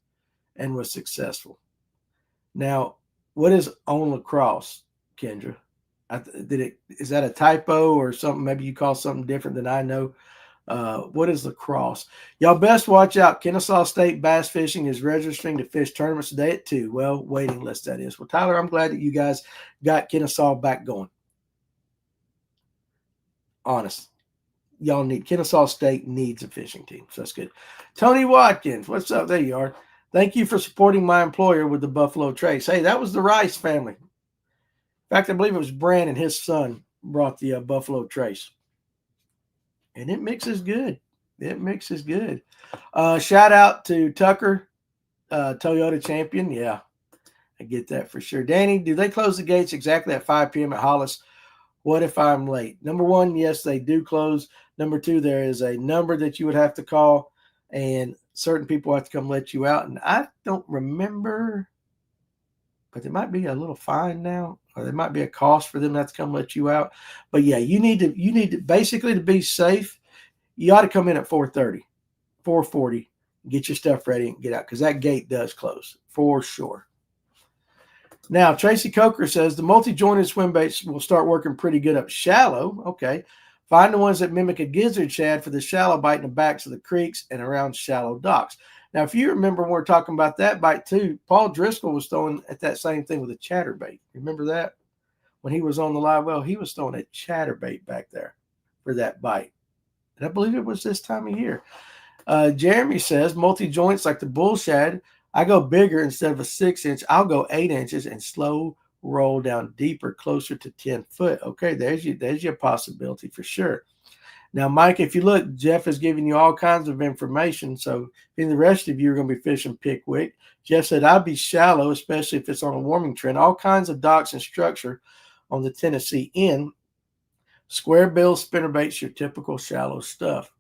and was successful. Now, what is on lacrosse, Kendra? Is that a typo or something? Maybe you call something different than I know. What is lacrosse? Y'all best watch out. Kennesaw State Bass Fishing is registering to fish tournaments today at 2. Well, waiting list, that is. Well, Tyler, I'm glad that you guys got Kennesaw back going. Honest. Y'all need, Kennesaw State needs a fishing team, so that's good. Tony Watkins, what's up? There you are. Thank you for supporting my employer with the Buffalo Trace. Hey, that was the Rice family. In fact, I believe it was Brandon, his son, brought the Buffalo Trace. And it mixes good. It mixes good. Shout out to Tucker, Toyota champion. Yeah, I get that for sure. Danny, do they close the gates exactly at 5 p.m. at Hollis? What if I'm late? Number one, yes, they do close. Number two, there is a number that you would have to call, and certain people have to come let you out. And I don't remember, but there might be a little fine now, or there might be a cost for them not to come let you out. But yeah, you need to basically, to be safe, you ought to come in at 4:30, 4:40, get your stuff ready and get out, because that gate does close for sure. Now, Tracy Coker says the multi-jointed swim baits will start working pretty good up shallow. Okay. Find the ones that mimic a gizzard shad for the shallow bite in the backs of the creeks and around shallow docks. Now, if you remember when we were talking about that bite too, Paul Driscoll was throwing at that same thing with a chatterbait. Remember that? When he was on the live well, he was throwing a chatterbait back there for that bite. And I believe it was this time of year. Jeremy says multi-joints like the bull shad, I go bigger instead of a 6-inch. I'll go 8 inches and slow roll down deeper, closer to 10 foot. Okay, there's your possibility for sure. Now, Mike, if you look, Jeff is giving you all kinds of information. So in the rest of you are going to be fishing Pickwick. Jeff said, I'd be shallow, especially if it's on a warming trend. All kinds of docks and structure on the Tennessee end. Square bill spinnerbaits, your typical shallow stuff.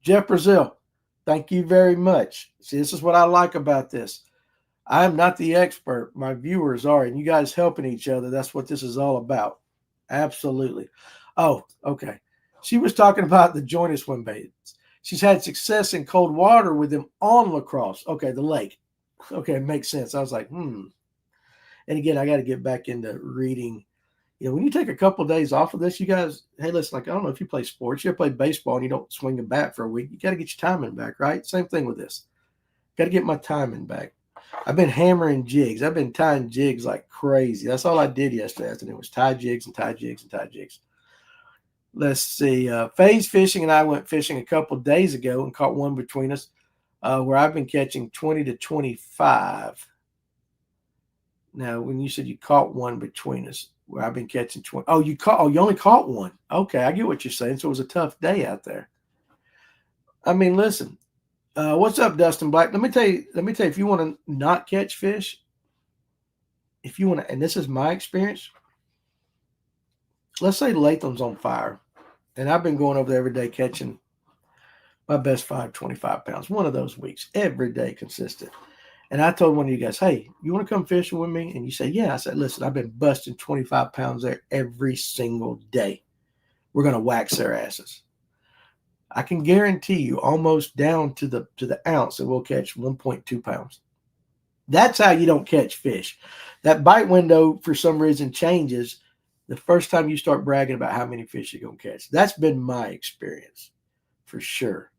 Jeff Brazil, thank you very much. See, this is what I like about this. I'm not the expert. My viewers are, and you guys helping each other. That's what this is all about. Absolutely. Oh, okay. She was talking about the jointed swim baits. She's had success in cold water with them on lacrosse. Okay, the lake. Okay, it makes sense. I was like, And again, I got to get back into reading. You know, when you take a couple of days off of this, you guys, hey, listen, like, I don't know if you play sports, you play baseball and you don't swing a bat for a week. You got to get your timing back, right? Same thing with this. Got to get my timing back. I've been hammering jigs. I've been tying jigs like crazy. That's all I did yesterday afternoon was tie jigs and tie jigs and tie jigs. Let's see. Phase Fishing and I went fishing a couple days ago and caught one between us where I've been catching 20 to 25. Now, when you said you caught one between us, where I've been catching 20. Oh, you only caught one. Okay, I get what you're saying. So it was a tough day out there. I mean, listen. What's up, Dustin Black? Let me tell you, if you want to not catch fish, if you want to, and this is my experience, let's say Latham's on fire, and I've been going over there every day catching my best 25 pounds, one of those weeks, every day consistent. And I told one of you guys, hey, you want to come fishing with me? And you say, yeah. I said, listen, I've been busting 25 pounds there every single day. We're going to wax their asses. I can guarantee you almost down to the ounce that we'll catch 1.2 pounds. That's how you don't catch fish. That bite window, for some reason, changes the first time you start bragging about how many fish you're going to catch. That's been my experience for sure.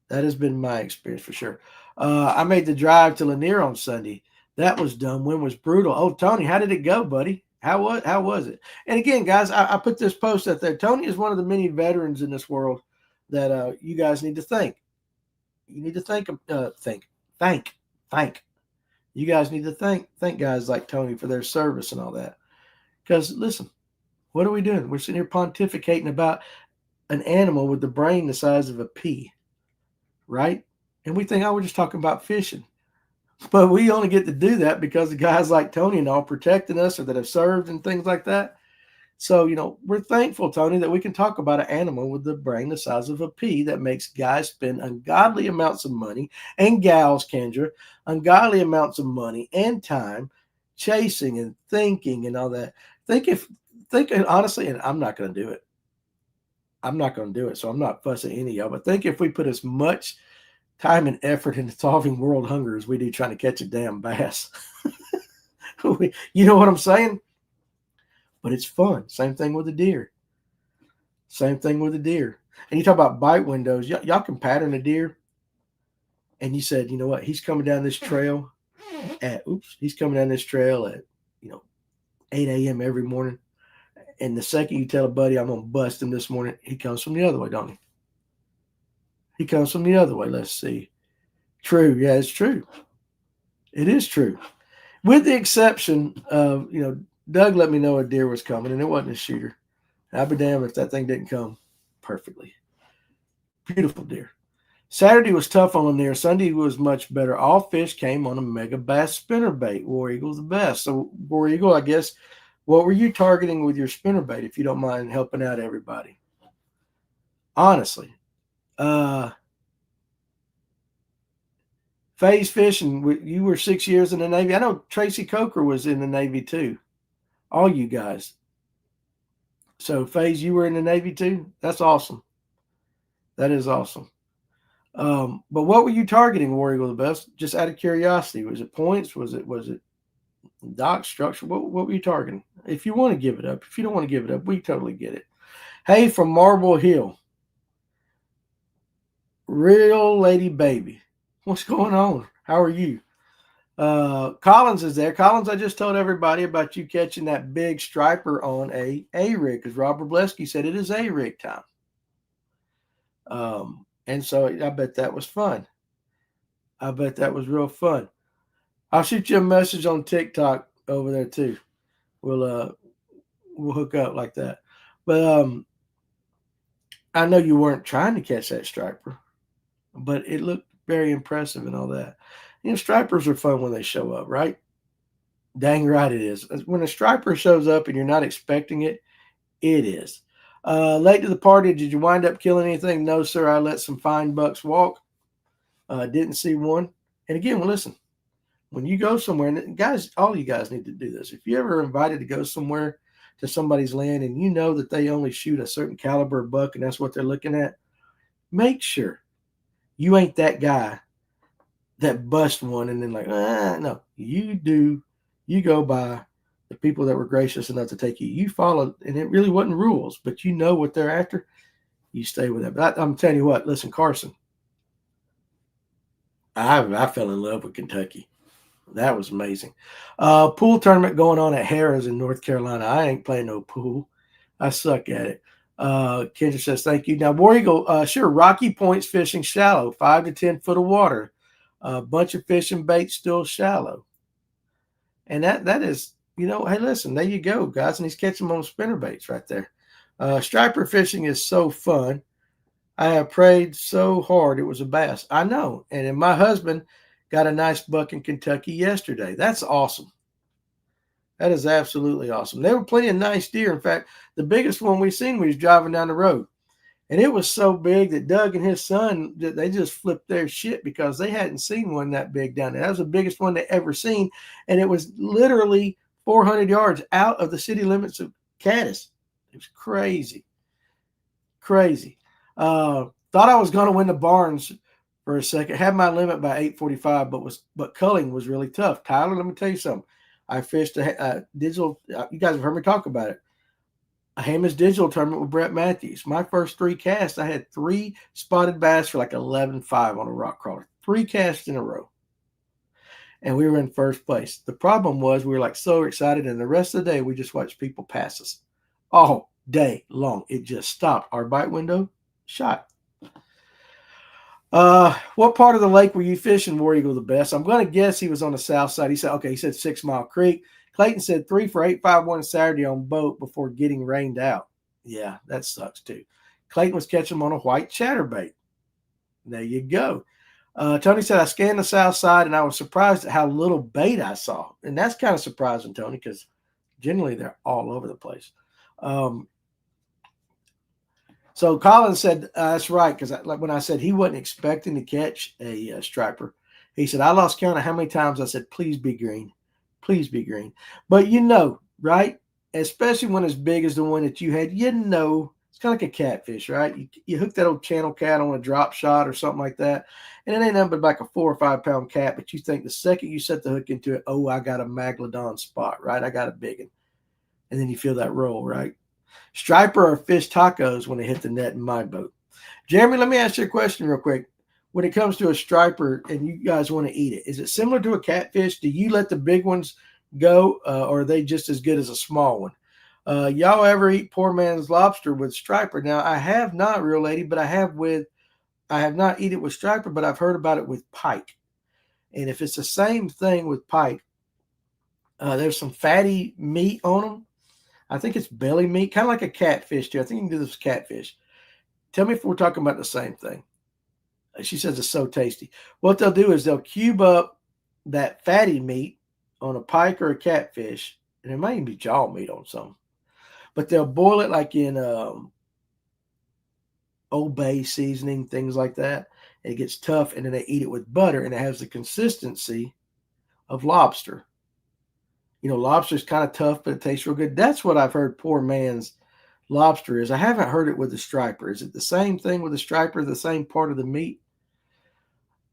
That has been my experience for sure. I made the drive to Lanier on Sunday. That was dumb. Wind was brutal. Oh, Tony, how did it go, buddy? How was it? And again, guys, I put this post out there. Tony is one of the many veterans in this world that you guys need to thank. You need to thank. You guys need to thank guys like Tony for their service and all that. Because listen, what are we doing? We're sitting here pontificating about an animal with the brain the size of a pea, right? And we think, oh, we're just talking about fishing. But we only get to do that because of guys like Tony and all protecting us or that have served and things like that. So, we're thankful, Tony, that we can talk about an animal with the brain the size of a pea that makes guys spend ungodly amounts of money, and gals, Kendra, ungodly amounts of money and time chasing and thinking and all that. Think honestly, and I'm not going to do it. So I'm not fussing any of y'all. But think if we put as much time and effort into solving world hunger as we do trying to catch a damn bass. You know what I'm saying? But it's fun. Same thing with a deer. And you talk about bite windows. Y'all can pattern a deer. And you said, you know what? He's coming down this trail at 8 a.m. every morning. And the second you tell a buddy, I'm going to bust him this morning, he comes from the other way, don't he? He comes from the other way. Let's see. True. Yeah, it's true. It is true. With the exception of, Doug let me know a deer was coming, and it wasn't a shooter. I'd be damned if that thing didn't come perfectly. Beautiful deer. Saturday was tough on Lanier. Sunday was much better. All fish came on a mega bass spinnerbait. War Eagle's the best. So, War Eagle, I guess, what were you targeting with your spinnerbait, if you don't mind helping out everybody? Honestly. Phase Fishing, you were 6 years in the Navy. I know Tracy Coker was in the Navy too. All you guys. So, Phase, you were in the Navy too? That's awesome. That is awesome. But what were you targeting, War Eagle the best? Just out of curiosity. Was it points? Was it dock structure? What were you targeting? If you want to give it up. If you don't want to give it up, we totally get it. Hey, from Marble Hill. Real lady baby. What's going on? How are you? Collins is there. Collins, I just told everybody about you catching that big striper on a rig, because Robert Blesky said it is a rig time. And so I bet that was fun. I bet that was real fun. I'll shoot you a message on TikTok over there too. We'll hook up like that. But I know you weren't trying to catch that striper, but it looked very impressive and all that. Stripers are fun when they show up, right? Dang right it is. When a striper shows up and you're not expecting it, it is. Late to the party, did you wind up killing anything? No, sir. I let some fine bucks walk. Didn't see one. And again, listen, when you go somewhere, and guys, all you guys need to do this. If you ever invited to go somewhere to somebody's land and you know that they only shoot a certain caliber buck and that's what they're looking at, make sure you ain't that guy that bust one and then no, you do. You go by the people that were gracious enough to take you. You follow, and it really wasn't rules, but you know what they're after. You stay with that. But I'm telling you what, listen, Carson, I fell in love with Kentucky. That was amazing. Pool tournament going on at Harrah's in North Carolina. I ain't playing no pool. I suck at it. Kendra says, thank you. Now, War Eagle, sure, Rocky Point's fishing shallow, 5 to 10 foot of water. A bunch of fishing baits still shallow. And that is, hey, listen, there you go, guys. And he's catching them on spinner baits right there. Striper fishing is so fun. I have prayed so hard it was a bass. I know. And then my husband got a nice buck in Kentucky yesterday. That's awesome. That is absolutely awesome. They were plenty nice deer. In fact, the biggest one we seen, we was driving down the road. And it was so big that Doug and his son, they just flipped their shit because they hadn't seen one that big down there. That was the biggest one they ever seen. And it was literally 400 yards out of the city limits of Cadiz. It was crazy. Crazy. Thought I was going to win the Barnes for a second. Had my limit by 845, but culling was really tough. Tyler, let me tell you something. I fished a digital. You guys have heard me talk about it. A Hammond's digital tournament with Brett Matthews. My first 3 casts, I had 3 spotted bass for like 11.5 on a rock crawler. 3 casts in a row. And we were in first place. The problem was we were like so excited, and the rest of the day we just watched people pass us all day long. It just stopped. Our bite window shot. What part of the lake were you fishing, War Eagle, the best? I'm going to guess he was on the south side. He said 6 Mile Creek. Clayton said 3 for 851 Saturday on boat before getting rained out. Yeah, that sucks too. Clayton was catching them on a white chatterbait. There you go. Tony said, I scanned the south side and I was surprised at how little bait I saw. And that's kind of surprising, Tony, because generally they're all over the place. So Colin said, that's right, because when I said he wasn't expecting to catch a striper, he said, I lost count of how many times I said, please be green. Please be green. But right? Especially when it's big as the one that you had, it's kind of like a catfish, right? You hook that old channel cat on a drop shot or something like that, and it ain't nothing but like a 4 or 5 pound cat, but you think the second you set the hook into it, oh, I got a Megalodon spot, right? I got a big one. And then you feel that roll, right? Striper or fish tacos when they hit the net in my boat. Jeremy, let me ask you a question real quick. When it comes to a striper and you guys want to eat it, is it similar to a catfish? Do you let the big ones go, or are they just as good as a small one? Y'all ever eat poor man's lobster with striper? Now, I have not, real lady, but I have not eat it with striper, but I've heard about it with pike. And if it's the same thing with pike, there's some fatty meat on them. I think it's belly meat, kind of like a catfish too. I think you can do this with catfish. Tell me if we're talking about the same thing. She says it's so tasty. What they'll do is they'll cube up that fatty meat on a pike or a catfish, and it might even be jaw meat on some. But they'll boil it like in Old Bay seasoning, things like that. And it gets tough, and then they eat it with butter, and it has the consistency of lobster. Lobster's kind of tough, but it tastes real good. That's what I've heard poor man's lobster is. I haven't heard it with the striper. Is it the same thing with the striper, the same part of the meat?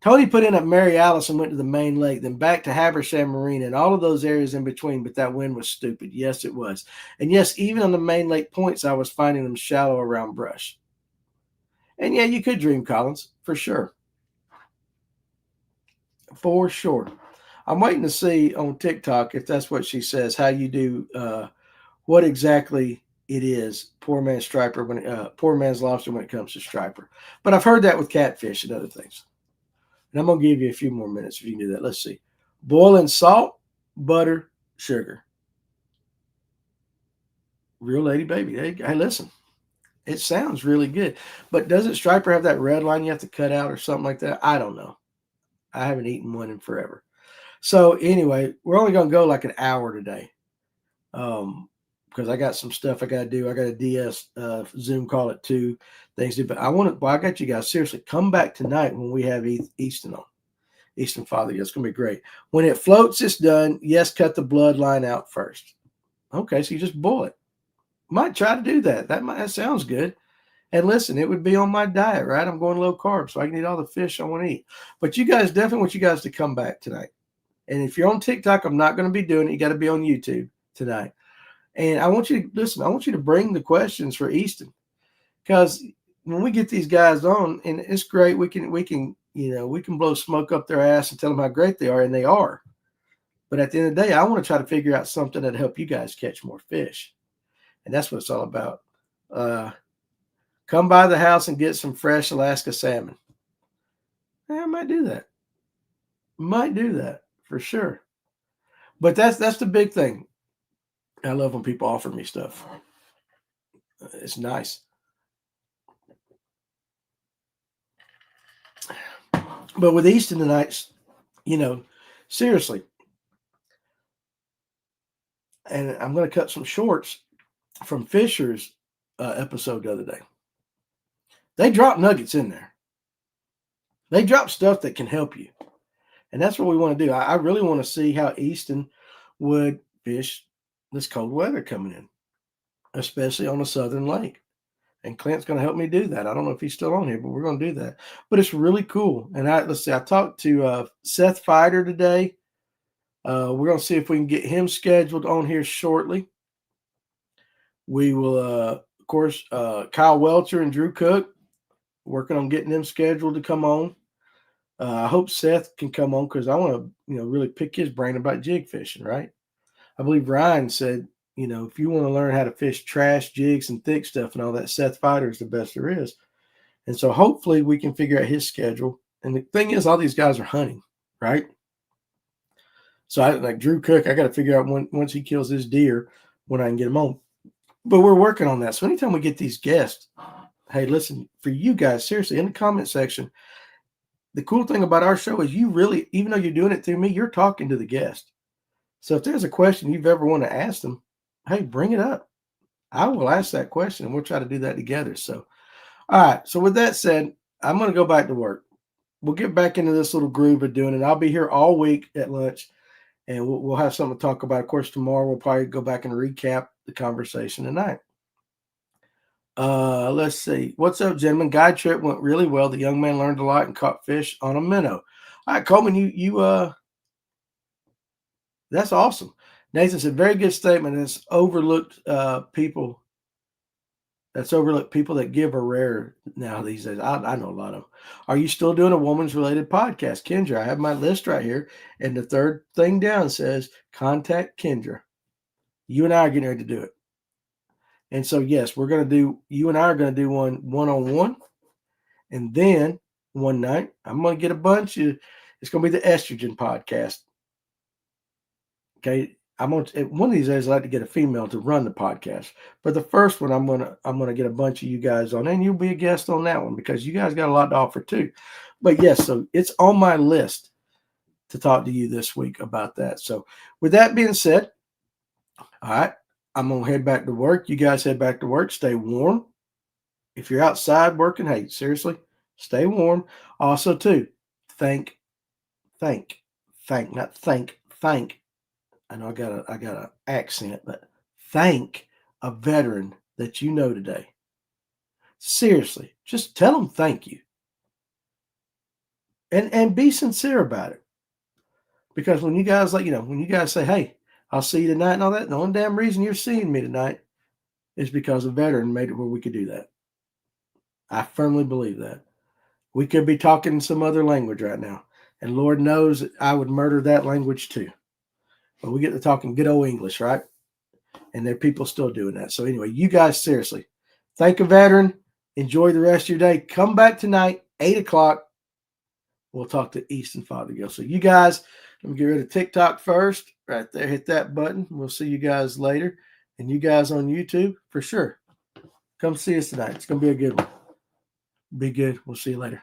Tony put in at Mary Alice and went to the main lake, then back to Habersham Marina and all of those areas in between, but that wind was stupid. Yes, it was. And yes, even on the main lake points, I was finding them shallow around brush. And yeah, you could dream, Collins, for sure. For sure. I'm waiting to see on TikTok, if that's what she says, how you do, what exactly it is, poor man's lobster when it comes to striper. But I've heard that with catfish and other things. And I'm going to give you a few more minutes if you can do that. Let's see. Boil in salt, butter, sugar. Real lady baby. Hey, listen. It sounds really good. But doesn't striper have that red line you have to cut out or something like that? I don't know. I haven't eaten one in forever. So anyway, we're only going to go like an hour today. Because I got some stuff I got to do. I got a DS Zoom call at 2 things to do. But I got you guys. Seriously, come back tonight when we have Easton on. Easton Father. It's going to be great. When it floats, it's done. Yes, cut the bloodline out first. Okay, so you just boil it. Might try to do that. That sounds good. And listen, it would be on my diet, right? I'm going low carb, so I can eat all the fish I want to eat. But you guys, definitely want you guys to come back tonight. And if you're on TikTok, I'm not going to be doing it. You got to be on YouTube tonight. And I want you to listen. I want you to bring the questions for Easton, because when we get these guys on, and it's great, we can blow smoke up their ass and tell them how great they are, and they are. But at the end of the day, I want to try to figure out something that'll help you guys catch more fish. And that's what it's all about. Come by the house and get some fresh Alaska salmon. I might do that. Might do that for sure. But that's the big thing. I love when people offer me stuff. It's nice. But with Easton tonight, seriously, and I'm going to cut some shorts from Fisher's episode the other day. They drop nuggets in there. They drop stuff that can help you. And that's what we want to do. I really want to see how Easton would fish this cold weather coming in, especially on a southern lake. And Clint's going to help me do that. I don't know if he's still on here, but we're going to do that. But it's really cool. And let's see, I talked to Seth Fider today. We're going to see if we can get him scheduled on here shortly. We will, of course, Kyle Welcher and Drew Cook, working on getting them scheduled to come on. I hope Seth can come on because I want to, really pick his brain about jig fishing, right? I believe Ryan said, if you want to learn how to fish trash jigs and thick stuff and all that, Seth Fider is the best there is. And so hopefully we can figure out his schedule. And the thing is, all these guys are hunting, right? So like Drew Cook, I got to figure out once he kills his deer, when I can get him on. But we're working on that. So anytime we get these guests, hey, listen, for you guys, seriously, in the comment section, the cool thing about our show is you really, even though you're doing it through me, you're talking to the guest. So if there's a question you've ever want to ask them, hey, bring it up. I will ask that question, and we'll try to do that together. So, all right. So with that said, I'm going to go back to work. We'll get back into this little groove of doing it. I'll be here all week at lunch, and we'll have something to talk about. Of course, tomorrow we'll probably go back and recap the conversation tonight. Let's see. What's up, gentlemen? Guide trip went really well. The young man learned a lot and caught fish on a minnow. All right, Coleman, you that's awesome. Nathan said, very good statement. It's overlooked people. That's overlooked people that give are rare now these days. I know a lot of them. Are you still doing a woman's related podcast? Kendra, I have my list right here. And the third thing down says, contact Kendra. You and I are getting ready to do it. And so, yes, you and I are going to do one-on-one. And then one night, I'm going to get it's going to be the estrogen podcast. Okay. One of these days, I'd like to get a female to run the podcast. But the first one, I'm gonna get a bunch of you guys on, and you'll be a guest on that one because you guys got a lot to offer too. But yes, so it's on my list to talk to you this week about that. So with that being said, all right, I'm gonna head back to work. You guys head back to work. Stay warm. If you're outside working, hey, seriously, stay warm. Also, too, thank. I know I got an accent, but thank a veteran that you know today. Seriously, just tell them thank you. And be sincere about it. Because when you guys when you guys say, hey, I'll see you tonight and all that, the only damn reason you're seeing me tonight is because a veteran made it where we could do that. I firmly believe that. We could be talking some other language right now. And Lord knows I would murder that language too. But we get to talking good old English, right? And there are people still doing that. So anyway, you guys, seriously, thank a veteran. Enjoy the rest of your day. Come back tonight, 8 o'clock. We'll talk to Easton Fothergill. So you guys, let me get rid of TikTok first. Right there, hit that button. We'll see you guys later. And you guys on YouTube, for sure, come see us tonight. It's going to be a good one. Be good. We'll see you later.